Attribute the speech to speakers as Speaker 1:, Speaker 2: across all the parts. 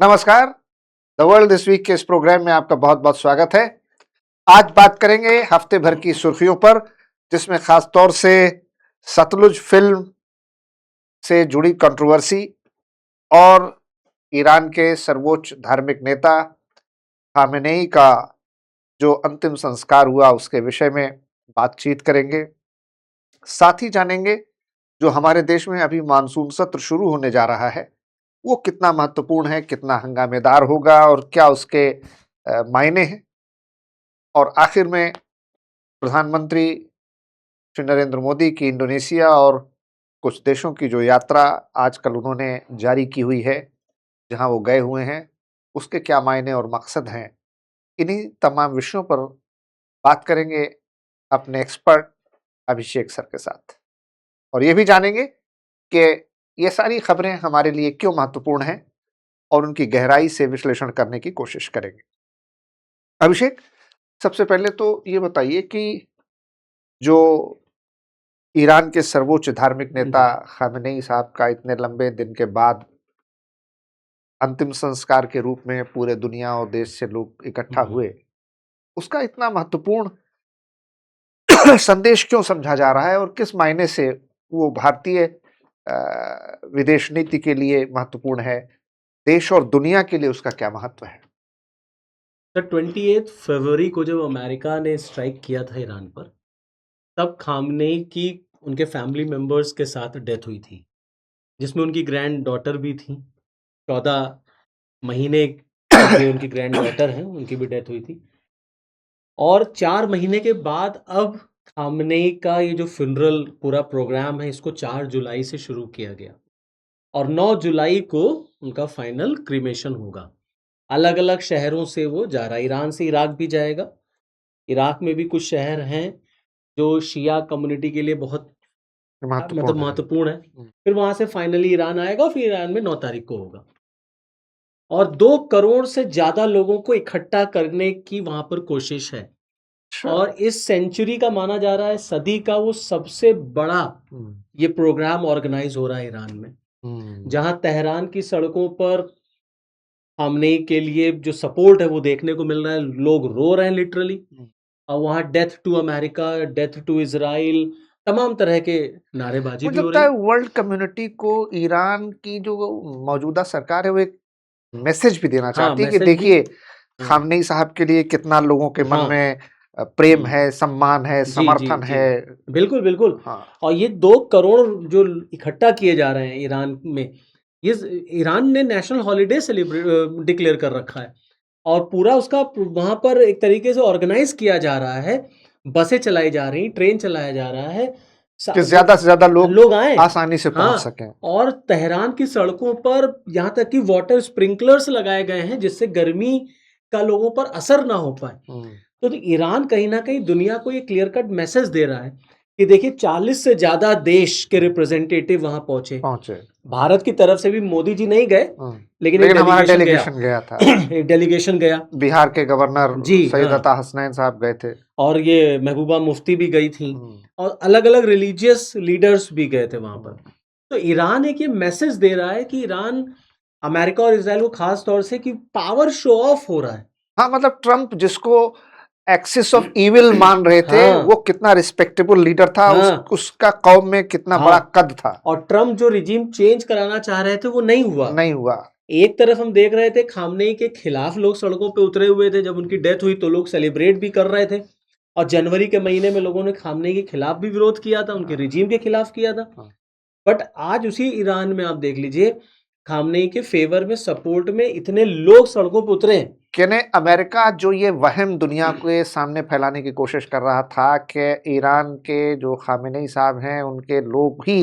Speaker 1: नमस्कार। The world this week के इस प्रोग्राम में आपका बहुत बहुत स्वागत है। आज बात करेंगे हफ्ते भर की सुर्खियों पर, जिसमें खास तौर से सतलुज फिल्म से जुड़ी कंट्रोवर्सी और ईरान के सर्वोच्च धार्मिक नेता खामेनेई का जो अंतिम संस्कार हुआ उसके विषय में बातचीत करेंगे। साथ ही जानेंगे जो हमारे देश में अभी मानसून सत्र शुरू होने जा रहा है वो कितना महत्वपूर्ण है, कितना हंगामेदार होगा और क्या उसके मायने हैं। और आखिर में प्रधानमंत्री श्री नरेंद्र मोदी की इंडोनेशिया और कुछ देशों की जो यात्रा आजकल उन्होंने जारी की हुई है, जहां वो गए हुए हैं, उसके क्या मायने और मकसद हैं। इन्हीं तमाम विषयों पर बात करेंगे अपने एक्सपर्ट अभिषेक सर के साथ, और ये भी जानेंगे कि ये सारी खबरें हमारे लिए क्यों महत्वपूर्ण हैं और उनकी गहराई से विश्लेषण करने की कोशिश करेंगे। अभिषेक, सबसे पहले तो ये बताइए कि जो ईरान के सर्वोच्च धार्मिक नेता खामेनेई साहब का इतने लंबे दिन के बाद अंतिम संस्कार के रूप में पूरे दुनिया और देश से लोग इकट्ठा हुए, उसका इतना महत्वपूर्ण संदेश क्यों समझा जा रहा है और किस मायने से वो भारतीय विदेश नीति के लिए महत्वपूर्ण है, देश और दुनिया के लिए उसका क्या महत्व है?
Speaker 2: सर 28 फरवरी को जब अमेरिका ने स्ट्राइक किया था ईरान पर, तब खामनेई की उनके फैमिली मेंबर्स के साथ डेथ हुई थी, जिसमें उनकी ग्रैंड डॉटर भी थी। 14 महीने जो उनकी ग्रैंड डॉटर हैं उनकी भी डेथ हुई थी। और 4 महीने के बाद अब खामनेई का ये जो फ्यूनरल पूरा प्रोग्राम है, इसको 4 जुलाई से शुरू किया गया और 9 जुलाई को उनका फाइनल क्रीमेशन होगा। अलग अलग शहरों से वो जा रहा है। ईरान से इराक भी जाएगा। इराक में भी कुछ शहर हैं जो शिया कम्युनिटी के लिए बहुत महत्वपूर्ण है। फिर वहां से फाइनली ईरान आएगा, फिर ईरान में 9 तारीख को होगा। और 2 करोड़ से ज्यादा लोगों को इकट्ठा करने की वहां पर कोशिश है। और इस सेंचुरी का माना जा रहा है, सदी का वो सबसे बड़ा ये प्रोग्राम ऑर्गेनाइज हो रहा है ईरान में, जहां तेहरान की सड़कों पर खामनेई के लिए जो सपोर्ट है वो देखने को मिल रहा है। लोग रो रहे हैं लिटरली। और वहाँ death to America, death to Israel, तमाम तरह के नारेबाजी भी
Speaker 1: मुझे
Speaker 2: हो
Speaker 1: लगता
Speaker 2: रही
Speaker 1: है
Speaker 2: है।
Speaker 1: वर्ल्ड कम्युनिटी को ईरान की जो मौजूदा सरकार है वो एक मैसेज भी देना
Speaker 2: हाँ,
Speaker 1: चाहती है कि
Speaker 2: मैसेज भी।
Speaker 1: देखिए
Speaker 2: हाँ,
Speaker 1: खामनेई साहब के लिए कितना लोगों के मन
Speaker 2: हाँ,
Speaker 1: में प्रेम है, सम्मान है,
Speaker 2: जी, जी,
Speaker 1: समर्थन
Speaker 2: जी।
Speaker 1: है।
Speaker 2: बिल्कुल, बिल्कुल।
Speaker 1: हाँ,
Speaker 2: और ये 2 करोड़ जो इकट्ठा किए जा रहे हैं ईरान में, ये ईरान ने नेशनल हॉलिडे डिक्लेयर कर रखा है और पूरा उसका वहाँ पर एक तरीके से ऑर्गेनाइज किया जा रहा है। बसें चलाई जा रही, ट्रेन चलाया जा रहा है।
Speaker 1: कि
Speaker 2: जो
Speaker 1: ज्यादा से ज्यादा लोग
Speaker 2: आए
Speaker 1: आसानी से पहुंच
Speaker 2: हाँ।
Speaker 1: सकें।
Speaker 2: और तेहरान की सड़कों पर यहाँ तक कि वाटर स्प्रिंकलर्स लगाए गए हैं, जिससे गर्मी का लोगों पर असर ना हो पाए। तो ईरान कहीं ना कहीं दुनिया को ये क्लियर कट मैसेज दे रहा है कि देखिए 40 से ज्यादा देश के रिप्रेजेंटेटिव वहां पहुंचे। भारत की तरफ से भी मोदी जी नहीं गए, लेकिन एक
Speaker 1: हमारा
Speaker 2: डेलीगेशन
Speaker 1: गया था।
Speaker 2: एक डेलीगेशन गया।
Speaker 1: बिहार के गवर्नर
Speaker 2: जी,
Speaker 1: सैयद
Speaker 2: हाँ।
Speaker 1: अता हसनैन साहब गए थे
Speaker 2: और ये महबूबा मुफ्ती भी गई थी और अलग अलग रिलीजियस लीडर्स भी गए थे वहां पर। तो ईरान एक ये मैसेज दे रहा है कि ईरान अमेरिका और इजराइल को खास तौर से कि पावर शो ऑफ हो रहा है।
Speaker 1: हाँ, मतलब ट्रंप जिसको एक्सिस ऑफ इविल मान रहे थे,
Speaker 2: हाँ।
Speaker 1: वो कितना रिस्पेक्टेबल लीडर था।
Speaker 2: हाँ।
Speaker 1: उसका कौम में कितना बड़ा कद था।
Speaker 2: और ट्रंप जो रिजीम चेंज कराना चाह रहे थे वो नहीं हुआ। एक तरफ हम देख रहे थे खामनेई के खिलाफ लोग सड़कों पे उतरे हुए थे। जब उनकी डेथ हुई तो लोग सेलिब्रेट भी कर रहे थे और जनवरी के महीने में लोगों ने खामनेई के खिलाफ भी विरोध किया था, उनके रिजीम के खिलाफ किया था। बट आज उसी ईरान में आप देख लीजिए, खामनेई के फेवर में, सपोर्ट में इतने लोग सड़कों पर उतरे हैं।
Speaker 1: कहने अमेरिका जो ये वहम दुनिया के सामने फैलाने की कोशिश कर रहा था कि ईरान के जो खामेनेई साहब हैं उनके लोग ही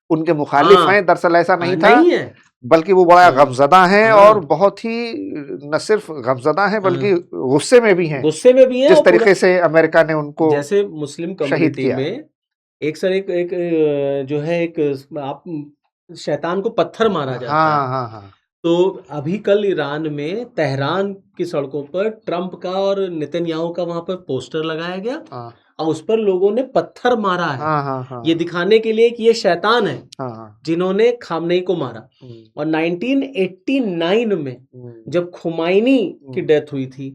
Speaker 1: उनके मुखालिफ हैं, दरअसल ऐसा नहीं था।
Speaker 2: नहीं है,
Speaker 1: बल्कि वो बड़ा गमजदा हैं और बहुत ही न सिर्फ गमजदा हैं बल्कि गुस्से में भी हैं। जिस तरीके से अमेरिका ने उनको
Speaker 2: जैसे मुस्लिम कम्युनिटी में एक जो है एक आप शैतान को पत्थर मारा जाता है।
Speaker 1: हाँ।
Speaker 2: तो अभी कल ईरान में तेहरान की सड़कों पर ट्रंप का और नेतन्याहू का वहां पर पोस्टर लगाया गया और उस पर लोगों ने पत्थर मारा है। ये दिखाने के लिए कि ये शैतान है जिन्होंने खामनेई को मारा। और 1989 में जब खुमाइनी की डेथ हुई थी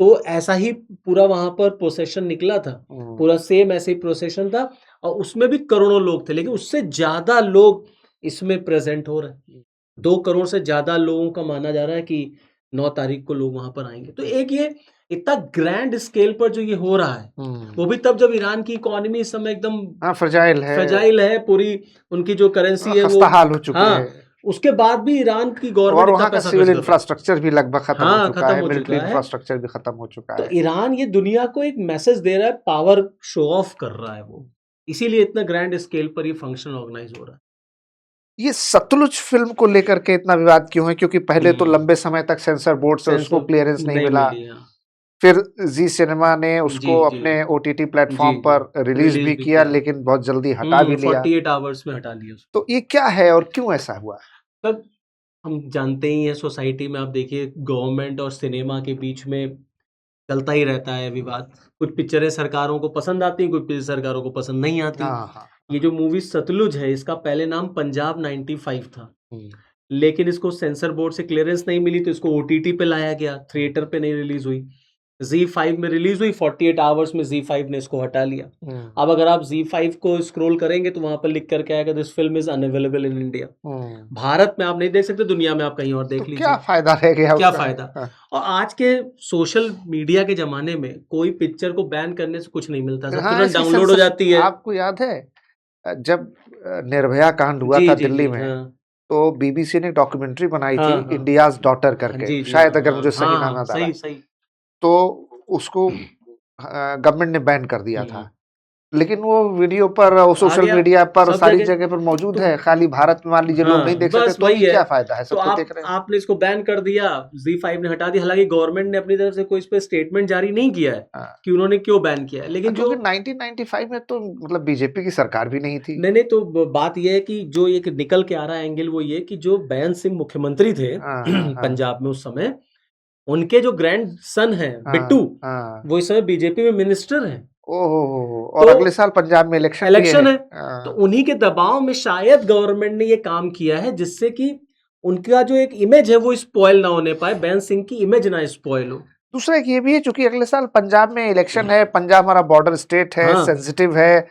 Speaker 2: तो ऐसा ही पूरा वहां पर प्रोसेशन निकला था, पूरा सेम ऐसे ही प्रोसेशन था और उसमें भी करोड़ों लोग थे, लेकिन उससे ज्यादा लोग इसमें प्रेजेंट हो रहे हैं। 2 करोड़ से ज्यादा लोगों का माना जा रहा है कि 9 तारीख को लोग वहां पर आएंगे। तो एक ये इतना ग्रैंड स्केल पर जो ये हो रहा है, वो भी तब जब ईरान की इकोनॉमी इस समय एकदम फ्रेजाइल है, पूरी उनकी जो करेंसी है वो
Speaker 1: खस्ता हाल हो चुकी है।
Speaker 2: उसके बाद भी ईरान की
Speaker 1: और
Speaker 2: गवर्नमेंट
Speaker 1: वहाँ का सिविल इंफ्रास्ट्रक्चर भी लगभग खत्म हो चुका है, मिलिट्री
Speaker 2: है।
Speaker 1: इंफ्रास्ट्रक्चर भी खत्म हो चुका
Speaker 2: तो
Speaker 1: है।
Speaker 2: ईरान ये दुनिया को एक मैसेज दे रहा है, पावर शो ऑफ कर रहा है वो, इसीलिए इतना ग्रैंड स्केल पर ये फंक्शन ऑर्गेनाइज हो रहा है।
Speaker 1: ये सतलुज फिल्म को लेकर के इतना विवाद क्यों है? क्योंकि पहले तो लंबे समय तक सेंसर बोर्ड से उसको क्लियरेंस नहीं मिला, फिर जी सिनेमा ने उसको अपने ओटीटी प्लेटफॉर्म पर रिलीज भी किया, लेकिन बहुत जल्दी हटा भी लिया,
Speaker 2: 48 आवर्स में हटा लिया।
Speaker 1: तो ये क्या है और क्यों ऐसा हुआ?
Speaker 2: तब हम जानते ही हैं, सोसाइटी में आप देखिए गवर्नमेंट और सिनेमा के बीच में चलता ही रहता है विवाद। कुछ पिक्चरें सरकारों को पसंद आती हैं, कुछ पिक्चर सरकारों को पसंद नहीं आती। ये जो मूवी सतलुज है, इसका पहले नाम पंजाब 95 था, लेकिन इसको सेंसर बोर्ड से क्लियरेंस नहीं मिली तो इसको ओटीटी पे लाया गया, थिएटर पे नहीं रिलीज हुई। Z5 में रिलीज हुई, 48 आवर्स में Z5 ने इसको हटा लिया। अब अगर आप Z5 को स्क्रॉल करेंगे तो वहां पर लिख करके आएगा this film is unavailable in India. Bharat में आप नहीं देख सकते, दुनिया में आप कहीं और देख लीजिए।
Speaker 1: क्या फायदा रह गया?
Speaker 2: क्या फायदा? और आज के सोशल मीडिया के जमाने में कोई पिक्चर को बैन करने से कुछ नहीं मिलता, सब तुरंत डाउनलोड हो जाती है।
Speaker 1: आपको याद है जब निर्भया कांड हुआ था दिल्ली में, तो बीबीसी ने डॉक्यूमेंट्री बनाई थी इंडियाज डॉटर करके, शायद अगर मुझे सही नाम याद आ रहा है, तो उसको गवर्नमेंट ने बैन कर दिया था, लेकिन वो वीडियो पर सोशल मीडिया पर सारी जगह पर मौजूद है। खाली भारत में मान लीजिए लोग नहीं देख सकते, तो क्या फायदा है? सब देख रहे हैं।
Speaker 2: आपने इसको बैन कर दिया, Z5 ने हटा दिया। हालांकि गवर्नमेंट ने अपनी तरफ से कोई इस पे स्टेटमेंट जारी नहीं किया है कि उन्होंने क्यों बैन किया है, लेकिन जो
Speaker 1: 1995 में तो मतलब बीजेपी की सरकार भी नहीं थी।
Speaker 2: नहीं, तो बात यह है कि जो एक निकल के आ रहा है एंगल, वो ये कि जो बेअंत सिंह मुख्यमंत्री थे पंजाब में उस समय, उनके जो ग्रैंड सन है बिट्टू, वो इस समय बीजेपी में मिनिस्टर हैं।
Speaker 1: और अगले साल पंजाब में इलेक्शन है।
Speaker 2: तो उन्हीं के दबाव में शायद गवर्नमेंट ने ये काम किया है, जिससे कि उनका जो एक इमेज है वो स्पॉइल ना होने पाए, बेअंत सिंह की इमेज ना स्पॉइल हो।
Speaker 1: दूसरा एक ये भी है, चूंकि अगले साल पंजाब में इलेक्शन है, पंजाब हमारा बॉर्डर स्टेट है, सेंसिटिव है,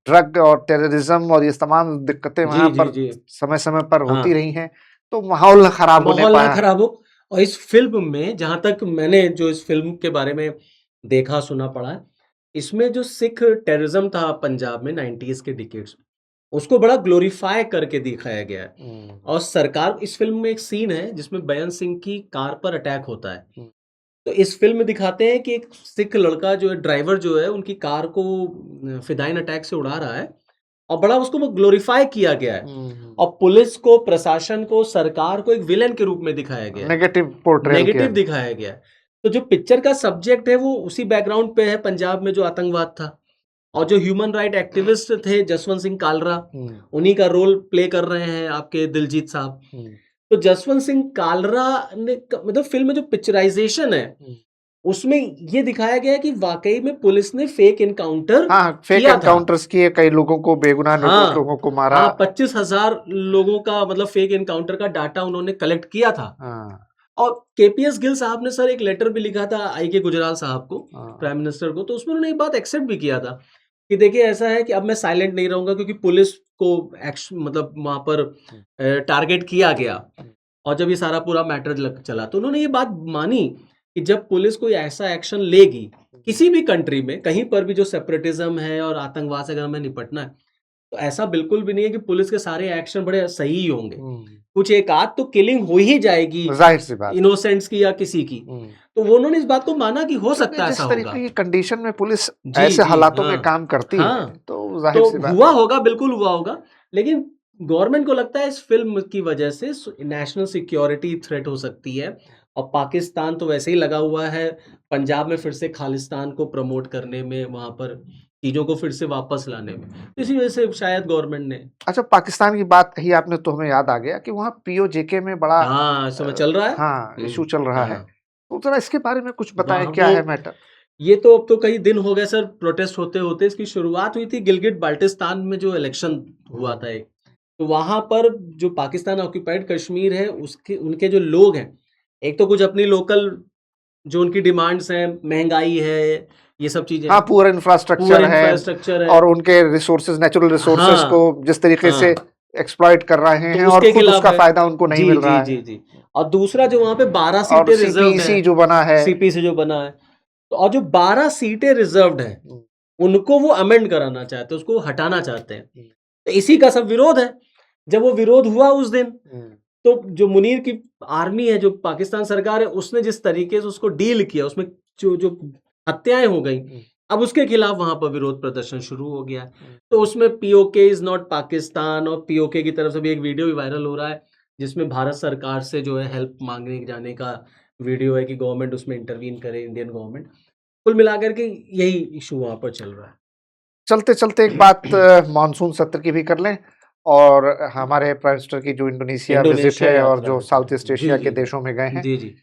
Speaker 1: ड्रग और टेररिज्म और ये तमाम दिक्कतें वहां पर समय समय पर होती रही हैं, तो माहौल खराब
Speaker 2: हो। और इस फिल्म में जहां तक मैंने जो इस फिल्म के बारे में देखा सुना पढ़ा, इसमें जो सिख टेररिज्म था पंजाब में 90s के डिकेड्स में, उसको बड़ा ग्लोरीफाई करके दिखाया गया है। और सरकार, इस फिल्म में एक सीन है जिसमें बेअंत सिंह की कार पर अटैक होता है, तो इस फिल्म में दिखाते हैं कि एक सिख लड़का जो है, ड्राइवर जो है, उनकी कार को फिदाइन अटैक से उड़ा रहा है और बड़ा उसको ग्लोरीफाई किया गया है। और पुलिस को, प्रशासन को, सरकार को एक विलेन के रूप में दिखाया गया है, नेगेटिव दिखाया गया है। तो जो पिक्चर का सब्जेक्ट है वो उसी बैकग्राउंड पे है, पंजाब में जो आतंकवाद था, और जो ह्यूमन राइट एक्टिविस्ट थे जसवंत सिंह कालरा, उन्हीं का रोल प्ले कर रहे हैं आपके दिलजीत साहब। तो जसवंत सिंह कालरा ने, मतलब फिल्म में जो पिक्चराइजेशन है उसमें ये दिखाया गया कि वाकई में पुलिस ने फेक एनकाउंटर
Speaker 1: किए, कई लोगों को, बेगुनाह लोगों को मारा।
Speaker 2: 25,000 लोगों का मतलब फेक एनकाउंटर का डाटा उन्होंने कलेक्ट किया था। और केपीएस गिल साहब ने सर एक लेटर भी लिखा था आई.के. गुजराल साहब को, प्राइम मिनिस्टर को, तो उसमें उन्होंने एक बात एक्सेप्ट भी किया था कि देखिए ऐसा है कि अब मैं साइलेंट नहीं रहूंगा, क्योंकि पुलिस को मतलब वहां पर टारगेट किया गया, और जब ये सारा पूरा मैटर चला तो उन्होंने ये बात मानी कि जब पुलिस कोई ऐसा एक्शन लेगी किसी भी कंट्री में, कहीं पर भी जो सेपरेटिज्म है और आतंकवाद से अगर हमें निपटना है, तो ऐसा बिल्कुल भी नहीं है कि पुलिस के सारे एक्शन बड़े सही ही होंगे। कुछ एक आध तो किलिंग हो ही जाएगी, जाहिर सी बात, इनोसेंट्स की या किसी की। तो वो उन्होंने इस बात को माना कि हो सकता है ऐसा होगा। जिस तरीके की
Speaker 1: कंडीशन में पुलिस ऐसे हालातों में काम करती है, तो जाहिर सी बात
Speaker 2: हुआ होगा, बिल्कुल हुआ होगा। लेकिन गवर्नमेंट को लगता है इस फिल्म की वजह से नेशनल सिक्योरिटी थ्रेट हो सकती है, और पाकिस्तान तो वैसे ही लगा हुआ है पंजाब में फिर से खालिस्तान को प्रमोट करने में, वहां पर चीजों को फिर से वापस लाने में, इसी वजह से शायद गवर्नमेंट ने।
Speaker 1: अच्छा, पाकिस्तान की बात कही आपने तो हमें याद आ गया कि वहाँ पीओजेके में बड़ा
Speaker 2: समय चल रहा है,
Speaker 1: इशू चल रहा है, तो जरा इसके बारे में कुछ बताएं, क्या है मैटर?
Speaker 2: ये तो अब तो कई दिन हो गए सर प्रोटेस्ट होते होते। इसकी शुरुआत हुई थी गिलगिट बाल्टिस्तान में, जो इलेक्शन हुआ था एक, तो वहां पर जो पाकिस्तान ऑक्यूपाइड कश्मीर है उसके, उनके जो लोग हैं, एक तो कुछ अपनी लोकल जो उनकी डिमांड्स हैं, महंगाई है, ये सब चीजें
Speaker 1: हाँ,
Speaker 2: हैं,
Speaker 1: पुअर
Speaker 2: पुअर
Speaker 1: इंफ्रास्ट्रक्चर है
Speaker 2: इंफ्रास्ट्रक्चर है।
Speaker 1: और उनके रिसोर्सेज, नेचुरल रिसोर्सेज
Speaker 2: हाँ
Speaker 1: को जिस तरीके से
Speaker 2: हाँ,
Speaker 1: एक्सप्लॉइट कर रहे
Speaker 2: तो
Speaker 1: हैं और
Speaker 2: उसके
Speaker 1: खुद
Speaker 2: खिलाफ
Speaker 1: उसका
Speaker 2: है।
Speaker 1: फायदा उनको नहीं
Speaker 2: जी
Speaker 1: मिल
Speaker 2: जी
Speaker 1: रहा
Speaker 2: जी
Speaker 1: है।
Speaker 2: जी। और दूसरा जो वहां पे 12
Speaker 1: और
Speaker 2: सीटें रिजर्व्ड
Speaker 1: सीपीसी
Speaker 2: हैं,
Speaker 1: जो बना है,
Speaker 2: सीपी से जो बना है, तो और जो 12 सीटें रिजर्व्ड हैं उनको वो अमेंड कराना चाहते हैं, उसको हटाना चाहते हैं। तो इसी का सब विरोध है। जब वो विरोध हुआ उस दिन, तो जो मुनीर की आर्मी है, जो पाकिस्तान सरकार है, उसने जिस तरीके से उसको डील किया, उसमें जो जो हत्याएं हो गई, अब उसके खिलाफ वहां पर विरोध प्रदर्शन शुरू हो गया। तो उसमें पीओके इज नॉट पाकिस्तान, और पीओके की तरफ से भी एक वीडियो भी वायरल हो रहा है जिसमें भारत सरकार से जो है हेल्प मांगने जाने का वीडियो है कि गवर्नमेंट उसमें इंटरवीन करे, इंडियन गवर्नमेंट। कुल मिलाकर के यही इशू वहां पर चल रहा है।
Speaker 1: चलते चलते एक बात मानसून सत्र की भी कर लें, और हमारे प्राइम मिनिस्टर की जो इंडोनेशिया विजिट
Speaker 2: इंडोनेशिया
Speaker 1: है और
Speaker 2: यात्रा
Speaker 1: जो
Speaker 2: है।
Speaker 1: साउथ ईस्ट
Speaker 2: जी
Speaker 1: एशिया के
Speaker 2: जी
Speaker 1: देशों में गए हैं,
Speaker 2: जी जी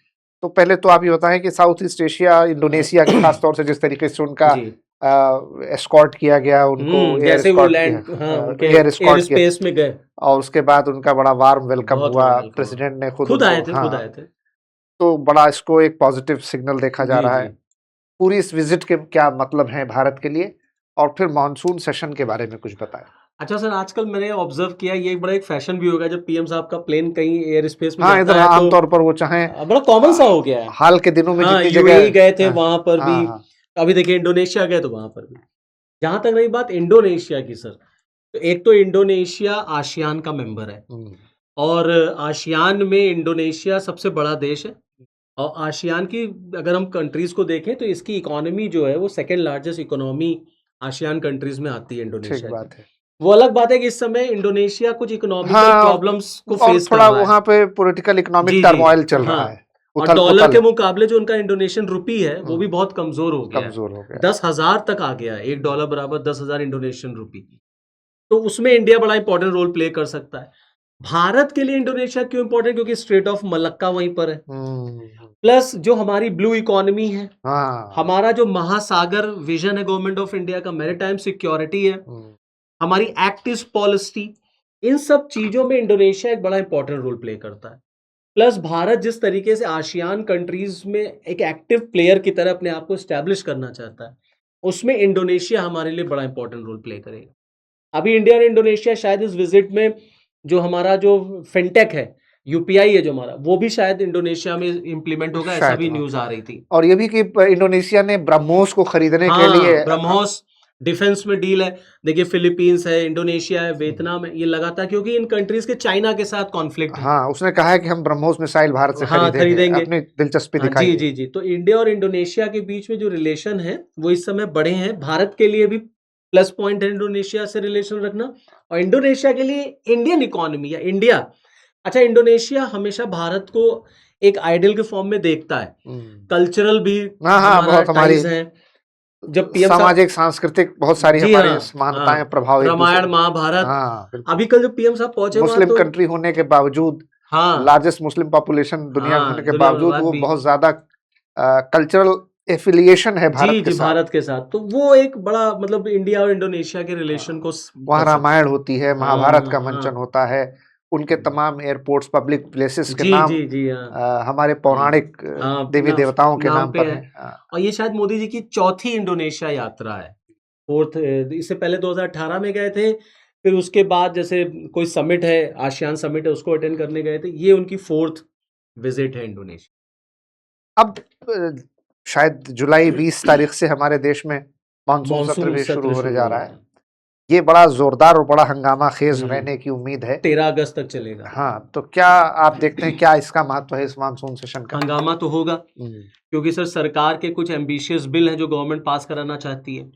Speaker 1: तो पहले तो आप ये बताएं कि साउथ ईस्ट एशिया, इंडोनेशिया के खास तौर से जिस तरीके से उनका
Speaker 2: जी।
Speaker 1: एस्कॉर्ट किया गया, उनको एयर
Speaker 2: जैसे वो
Speaker 1: एस्कॉर्ट
Speaker 2: लैंड,
Speaker 1: किया,
Speaker 2: हाँ, उनके
Speaker 1: एयर
Speaker 2: एयर
Speaker 1: एस्कॉर्ट किया,
Speaker 2: स्पेस में गए,
Speaker 1: और उसके बाद उनका बड़ा वार्म वेलकम
Speaker 2: बहुत
Speaker 1: हुआ,
Speaker 2: वार्म वेलकम हुआ।
Speaker 1: प्रेसिडेंट ने खुद
Speaker 2: खुद आए
Speaker 1: उनको,
Speaker 2: थे, खुद
Speaker 1: हाँ,
Speaker 2: आए थे।
Speaker 1: तो बड़ा इसको एक पॉजिटिव सिग्नल देखा जा
Speaker 2: जी
Speaker 1: रहा
Speaker 2: जी।
Speaker 1: है। पूरी इस विजिट के क्या मतलब है भारत के लिए, और फिर मानसून सेशन के बारे में कुछ बताएं।
Speaker 2: अच्छा सर, आजकल मैंने ऑब्जर्व किया, ये बड़ा एक फैशन भी हो गया, जब पीएम साहब का प्लेन कहीं एयर स्पेस में
Speaker 1: हाँ,
Speaker 2: जाता
Speaker 1: इधर
Speaker 2: है तो
Speaker 1: आमतौर पर वो चाहे
Speaker 2: बड़ा कॉमन सा हो गया है।
Speaker 1: हाल के दिनों में
Speaker 2: हाँ,
Speaker 1: जितनी
Speaker 2: यूएई
Speaker 1: जगह,
Speaker 2: गए थे,
Speaker 1: हाँ,
Speaker 2: वहां पर भी,
Speaker 1: हाँ, हाँ,
Speaker 2: अभी देखिए इंडोनेशिया गए तो वहां पर भी। जहां तक रही बात इंडोनेशिया की सर, तो एक तो इंडोनेशिया आसियान का मेंबर है, और आसियान में इंडोनेशिया सबसे बड़ा देश है। और आसियान की अगर हम कंट्रीज को देखें तो इसकी इकोनॉमी जो है वो second largest economy ASEAN countries में आती है
Speaker 1: ठीक
Speaker 2: इंडोनेशिया की।
Speaker 1: बात है।
Speaker 2: वो अलग बात है कि इस समय इंडोनेशिया कुछ इकोनॉमिकल
Speaker 1: हाँ,
Speaker 2: प्रॉब्लम्स को
Speaker 1: और
Speaker 2: फेस कर
Speaker 1: थोड़ा
Speaker 2: रहा है।
Speaker 1: वहाँ पे पॉलिटिकल इकोनॉमिक
Speaker 2: जी जी।
Speaker 1: टर्मोइल चल रहा
Speaker 2: हाँ,
Speaker 1: है,
Speaker 2: और
Speaker 1: उथल
Speaker 2: डॉलर
Speaker 1: पुथल
Speaker 2: के मुकाबले जो उनका इंडोनेशियन रुपी है वो भी बहुत कमजोर हो गया है।
Speaker 1: कमजोर हो गया।
Speaker 2: 10,000 तक आ गया है, $1 बराबर 10,000 इंडोनेशियन रुपी। तो उसमें इंडिया बड़ा इंपॉर्टेंट रोल प्ले कर सकता है। भारत के लिए इंडोनेशिया क्यों इंपॉर्टेंट, क्योंकि स्ट्रेट ऑफ मलक्का वहीं पर है, प्लस जो हमारी ब्लू इकोनॉमी है,
Speaker 1: हाँ,
Speaker 2: हमारा जो महासागर विजन है गवर्नमेंट ऑफ इंडिया का, मैरीटाइम सिक्योरिटी है, हमारी एक्ट ईस्ट पॉलिसी, इन सब चीजों में इंडोनेशिया एक बड़ा इंपॉर्टेंट रोल प्ले करता है। प्लस भारत जिस तरीके से आसियान कंट्रीज में एक एक्टिव प्लेयर की तरह अपने आप को स्टैब्लिश करना चाहता है, उसमें इंडोनेशिया हमारे लिए बड़ा इंपॉर्टेंट रोल प्ले करेगा। अभी इंडिया और इंडोनेशिया शायद इस विजिट में, जो हमारा जो फिनटेक है, यूपीआई है जो हमारा, वो भी शायद इंडोनेशिया में इम्प्लीमेंट होगा, ऐसा
Speaker 1: शायद,
Speaker 2: भी
Speaker 1: हाँ।
Speaker 2: न्यूज आ रही थी।
Speaker 1: और ये भी कि इंडोनेशिया ने ब्रह्मोस को खरीदने के लिए,
Speaker 2: हाँ, ब्रह्मोस डिफेंस में डील है। देखिए फिलीपींस है, इंडोनेशिया है, वियतनाम है, ये लगातार, क्योंकि इन कंट्रीज के चाइना के साथ कॉन्फ्लिक्ट है।
Speaker 1: हाँ, उसने कहा है कि हम ब्रह्मोस मिसाइल भारत से
Speaker 2: हाँ, खरीदेंगे।
Speaker 1: अपनी दिलचस्पी
Speaker 2: हाँ, जी
Speaker 1: दिखाएंगे।
Speaker 2: जी जी। तो इंडिया और इंडोनेशिया के बीच में जो रिलेशन है वो इस समय बढ़े हैं। भारत के लिए भी प्लस पॉइंट है इंडोनेशिया से रिलेशन रखना, और इंडोनेशिया के लिए इंडियन इकोनॉमी या इंडिया, अच्छा, इंडोनेशिया हमेशा भारत को एक आइडल के फॉर्म में देखता है, कल्चरल भी
Speaker 1: हाँ, हाँ,
Speaker 2: हमारा
Speaker 1: बहुत हमारी
Speaker 2: टाइज है। जब पीएम साहब,
Speaker 1: सामाजिक सांस्कृतिक बहुत सारी
Speaker 2: जी
Speaker 1: हमारी
Speaker 2: हाँ,
Speaker 1: मान्यताएं
Speaker 2: हाँ,
Speaker 1: प्रभाव एक दूसरे,
Speaker 2: रामायण महाभारत।
Speaker 1: हाँ, बिल्कुल।
Speaker 2: अभी कल जब पीएम साहब पहुंचे वहां
Speaker 1: मुस्लिम
Speaker 2: तो,
Speaker 1: कंट्री होने के बावजूद,
Speaker 2: हाँ
Speaker 1: लार्जेस्ट मुस्लिम पॉपुलेशन दुनिया में होने
Speaker 2: हाँ,
Speaker 1: के
Speaker 2: दुनिया में
Speaker 1: बावजूद,
Speaker 2: बात
Speaker 1: वो
Speaker 2: भी,
Speaker 1: बहुत ज्यादा कल्चरल एफिलिएशन है भारत
Speaker 2: जी
Speaker 1: के
Speaker 2: जी,
Speaker 1: साथ।
Speaker 2: भारत के साथ, तो वो एक बड़ा मतलब इंडिया और इंडोनेशिया के रिलेशन को
Speaker 1: वहाँ रामायण होती है, महाभारत का
Speaker 2: हाँ
Speaker 1: मंचन होता है, उनके तमाम एयरपोर्ट्स, पब्लिक प्लेसेस के
Speaker 2: जी
Speaker 1: नाम
Speaker 2: जी जी, हाँ
Speaker 1: हमारे पौराणिक
Speaker 2: हाँ,
Speaker 1: देवी देवताओं के
Speaker 2: नाम
Speaker 1: नाम
Speaker 2: पे
Speaker 1: पर
Speaker 2: है।
Speaker 1: हैं।
Speaker 2: और ये शायद मोदी जी की चौथी इंडोनेशिया यात्रा है, फोर्थ। इससे पहले 2018 में गए थे, फिर उसके बाद जैसे कोई समिट है, आसियान समिट है, उसको अटेंड करने गए थे। ये उनकी फोर्थ विजिट है इंडोनेशिया।
Speaker 1: अब शायद जुलाई 20 तारीख से हमारे देश में मानसून सत्र
Speaker 2: मानसून
Speaker 1: भी शुरू
Speaker 2: सत्र
Speaker 1: होने
Speaker 2: शुरू
Speaker 1: जा
Speaker 2: हो
Speaker 1: रहा
Speaker 2: रहा
Speaker 1: है।
Speaker 2: है,
Speaker 1: ये बड़ा जोरदार और बड़ा हंगामा खेज रहने की उम्मीद है।
Speaker 2: 13 अगस्त तक चलेगा।
Speaker 1: हाँ, तो क्या आप देखते हैं, क्या इसका महत्व है इस मानसून सेशन का?
Speaker 2: हंगामा तो होगा, क्योंकि सर सरकार के कुछ एम्बिशियस बिल हैं जो गवर्नमेंट पास कराना चाहती है,
Speaker 1: और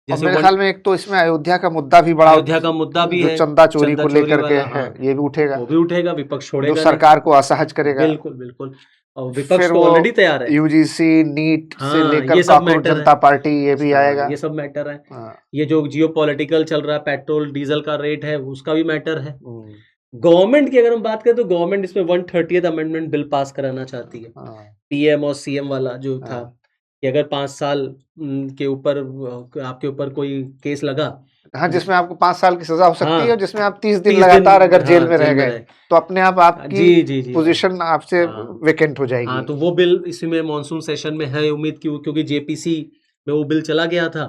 Speaker 2: जैसे
Speaker 1: मेरे ख्याल में एक तो इसमें अयोध्या का मुद्दा भी बड़ा,
Speaker 2: अयोध्या का मुद्दा भी
Speaker 1: जो
Speaker 2: है,
Speaker 1: चंदा चोरी
Speaker 2: चंदा
Speaker 1: को
Speaker 2: चोरी
Speaker 1: लेकर के
Speaker 2: वाला,
Speaker 1: है,
Speaker 2: हाँ,
Speaker 1: ये भी उठेगा,
Speaker 2: वो भी उठेगा, विपक्ष
Speaker 1: जो
Speaker 2: छोड़ेगा नहीं।
Speaker 1: सरकार को असहज करेगा।
Speaker 2: बिल्कुल बिल्कुल, और विपक्ष
Speaker 1: फिर
Speaker 2: तो
Speaker 1: वो
Speaker 2: ऑलरेडी तैयार है।
Speaker 1: यूजीसी, नीट से
Speaker 2: हाँ,
Speaker 1: लेकर
Speaker 2: ये सब
Speaker 1: कॉकरोच
Speaker 2: मैटर
Speaker 1: जनता
Speaker 2: है।
Speaker 1: पार्टी, ये भी
Speaker 2: हाँ,
Speaker 1: आएगा।
Speaker 2: ये सब मैटर है।
Speaker 1: हाँ,
Speaker 2: ये जो जियो पॉलिटिकल चल रहा है, पेट्रोल डीजल का रेट है, उसका भी मैटर है। गवर्नमेंट की अगर हम बात करें तो गवर्नमेंट इसमें 130th अमेंडमेंट बिल पास कराना चाहती है, पीएम और सीएम वाला जो था, कि अगर 5 साल के ऊपर आपके ऊपर कोई केस लगा
Speaker 1: हाँ, जिसमें आपको 5 साल की सजा हो सकती है
Speaker 2: हाँ
Speaker 1: और जिसमें आप 30 दिन
Speaker 2: 30
Speaker 1: लगातार अगर जेल
Speaker 2: हाँ
Speaker 1: में रह
Speaker 2: जेल में
Speaker 1: गए
Speaker 2: रहे
Speaker 1: तो अपने आप आपकी
Speaker 2: जी जी जी
Speaker 1: पोजीशन आपसे
Speaker 2: हाँ
Speaker 1: वेकेंट हो
Speaker 2: हाँ
Speaker 1: जाएगी।
Speaker 2: तो वो बिल इसी में मानसून सेशन में है उम्मीद क्योंकि जेपीसी में वो बिल चला गया था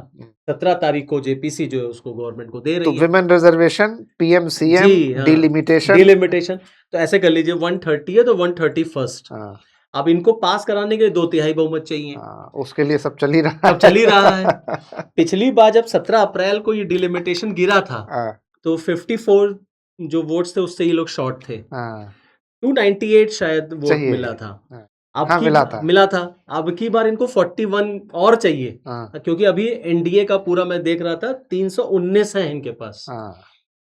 Speaker 2: 17 तारीख को जेपीसी जो है उसको गवर्नमेंट को दे
Speaker 1: तो
Speaker 2: रही है
Speaker 1: विमेन रिजर्वेशन, पीएमसीएम,
Speaker 2: जी हाँ
Speaker 1: डिलिमिटेशन,
Speaker 2: डिलिमिटेशन तो ऐसे कर लीजिए 130 है तो 131st
Speaker 1: हाँ,
Speaker 2: अब इनको पास कराने के लिए 2/3 बहुमत चाहिए
Speaker 1: हाँ, उसके लिए सब चल ही रहा
Speaker 2: सब चल ही रहा है
Speaker 1: है।
Speaker 2: पिछली बार जब 17 अप्रैल को ये डिलिमिटेशन गिरा था
Speaker 1: हाँ,
Speaker 2: तो 54 जो वोट्स थे उससे ये लोग शॉर्ट थे
Speaker 1: हाँ,
Speaker 2: 298 शायद वोट
Speaker 1: चाहिए।
Speaker 2: मिला था
Speaker 1: हाँ,
Speaker 2: अब
Speaker 1: हाँ,
Speaker 2: की
Speaker 1: मिला था।
Speaker 2: मिला था अब की बार इनको 41 और चाहिए
Speaker 1: हाँ,
Speaker 2: क्योंकि अभी एनडीए का पूरा मैं देख रहा था 319 है इनके पास
Speaker 1: हाँ,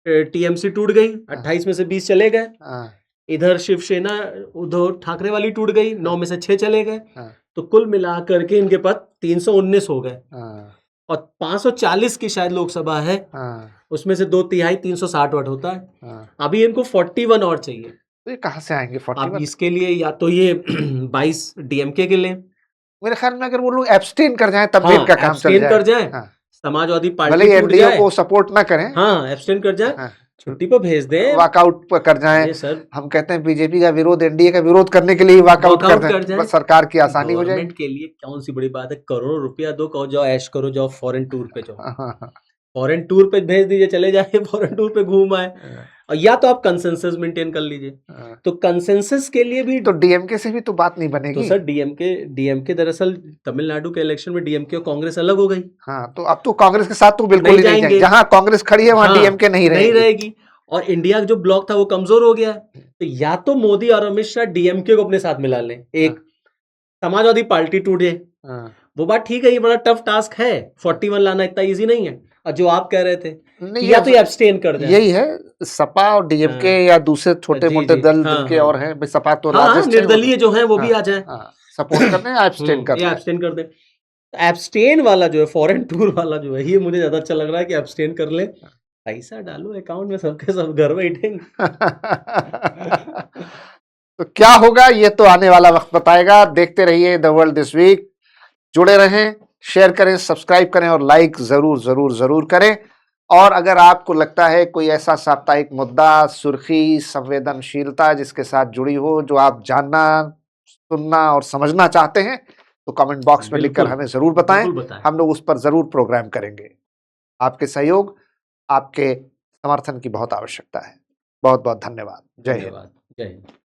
Speaker 2: टीएमसी टूट गई
Speaker 1: हाँ,
Speaker 2: 28 में से 20 चले गए
Speaker 1: हाँ,
Speaker 2: इधर शिवसेना उद्धव ठाकरे वाली टूट गई 9 में से 6 चले गए
Speaker 1: हाँ,
Speaker 2: तो कुल मिला करके इनके पास 319 हो गए
Speaker 1: हाँ,
Speaker 2: और 540 की शायद लोकसभा है
Speaker 1: हाँ,
Speaker 2: उसमें से 2/3 360 वोट होता है
Speaker 1: हाँ।
Speaker 2: अभी इनको 41 और चाहिए
Speaker 1: तो ये कहाँ से आएंगे
Speaker 2: अब
Speaker 1: 41?
Speaker 2: इसके लिए या तो ये 22 डीएमके के लिए
Speaker 1: मेरे ख्याल में अगर वो लोग एब्सटेन कर जाएं तब भी
Speaker 2: हाँ
Speaker 1: इनका काम चल
Speaker 2: एब्सटेन कर
Speaker 1: जाए।
Speaker 2: जाए
Speaker 1: हाँ,
Speaker 2: समाजवादी
Speaker 1: भले
Speaker 2: पार्टी
Speaker 1: ही
Speaker 2: टूट
Speaker 1: एनडीए
Speaker 2: जाए
Speaker 1: को सपोर्ट ना करें,
Speaker 2: हाँ एब्सटेन कर जाए
Speaker 1: हाँ,
Speaker 2: छुट्टी पर भेज दें
Speaker 1: वॉकआउट कर जाएं।
Speaker 2: अरे सर
Speaker 1: हम कहते हैं बीजेपी का विरोध एनडीए का विरोध करने के लिए वॉकआउट कर
Speaker 2: वॉकआउट कर
Speaker 1: दें,
Speaker 2: जाए
Speaker 1: बस सरकार की आसानी हो
Speaker 2: गवर्नमेंट
Speaker 1: जाएगी।
Speaker 2: के लिए कौन सी बड़ी बात है करोड़ों रुपया दो कहो जाओ ऐश करो जाओ फॉरेन टूर पे जाओ
Speaker 1: हाँ, हाँ,
Speaker 2: फॉरेन टूर पे भेज दीजिए चले जाए फॉरेन टूर पे घूम आए
Speaker 1: हाँ,
Speaker 2: और या तो आप कंसेंसस मेंटेन कर लीजिए
Speaker 1: हाँ।
Speaker 2: तो कंसेंसस के लिए भी
Speaker 1: तो डीएमके से भी तो बात नहीं
Speaker 2: तो
Speaker 1: बनेगी।
Speaker 2: सर डीएमके दरअसल तमिलनाडु के इलेक्शन में डीएमके और कांग्रेस अलग हो गई
Speaker 1: हाँ, तो अब तो कांग्रेस के साथ तो बिल्कुल
Speaker 2: नहीं
Speaker 1: ही नहीं जाएंगे।
Speaker 2: जाएंगे
Speaker 1: जहां कांग्रेस खड़ी है वहां
Speaker 2: हाँ
Speaker 1: डीएमके नहीं
Speaker 2: नहीं
Speaker 1: रहेगी।
Speaker 2: रहेगी और इंडिया का जो ब्लॉक था वो कमजोर हो गया है तो या तो मोदी और अमित शाह डीएमके को अपने साथ मिला लें एक समाजवादी पार्टी टूट जाए
Speaker 1: हाँ,
Speaker 2: वो बात ठीक है ये बड़ा टफ टास्क है 41 लाना इतना इजी नहीं है और जो आप कह रहे थे
Speaker 1: नहीं
Speaker 2: कि
Speaker 1: ये
Speaker 2: या तो ये एब्सटेन कर जाए
Speaker 1: यही है। सपा और डीएमके
Speaker 2: हाँ
Speaker 1: या दूसरे छोटे
Speaker 2: जी
Speaker 1: मोटे
Speaker 2: जी
Speaker 1: दल
Speaker 2: हाँ
Speaker 1: जिनके
Speaker 2: हाँ
Speaker 1: और हैं, भाई सपा तो
Speaker 2: हाँ हाँ
Speaker 1: लार्जेस्ट है, वो
Speaker 2: निर्दलीय जो है वो भी
Speaker 1: हाँ,
Speaker 2: आ जाए
Speaker 1: हाँ, सपोर्ट कर दें या एब्सटेन कर
Speaker 2: ये
Speaker 1: दें।
Speaker 2: एब्सटेन कर दे एब्सटेन वाला जो है फॉरेन टूर वाला जो है ये मुझे ज्यादा अच्छा लग रहा है कि एब्सटेन कर ले पैसा डालो अकाउंट में सबके सब घर बैठेंगे
Speaker 1: तो क्या होगा ये तो आने वाला वक्त बताएगा। देखते रहिए द वर्ल्ड दिस वीक, जुड़े रहें, शेयर करें, सब्सक्राइब करें और लाइक जरूर जरूर जरूर करें। और अगर आपको लगता है कोई ऐसा साप्ताहिक मुद्दा, सुर्खी, संवेदनशीलता जिसके साथ जुड़ी हो, जो आप जानना, सुनना और समझना चाहते हैं, तो कमेंट बॉक्स में लिखकर
Speaker 2: बिल्कुल
Speaker 1: हमें जरूर बताएं।
Speaker 2: बिल्कुल बताएं
Speaker 1: हम लोग उस पर जरूर प्रोग्राम करेंगे। आपके सहयोग, आपके समर्थन की बहुत आवश्यकता है। बहुत बहुत धन्यवाद। जय हिंद।
Speaker 2: धन्यवाद जय हिंद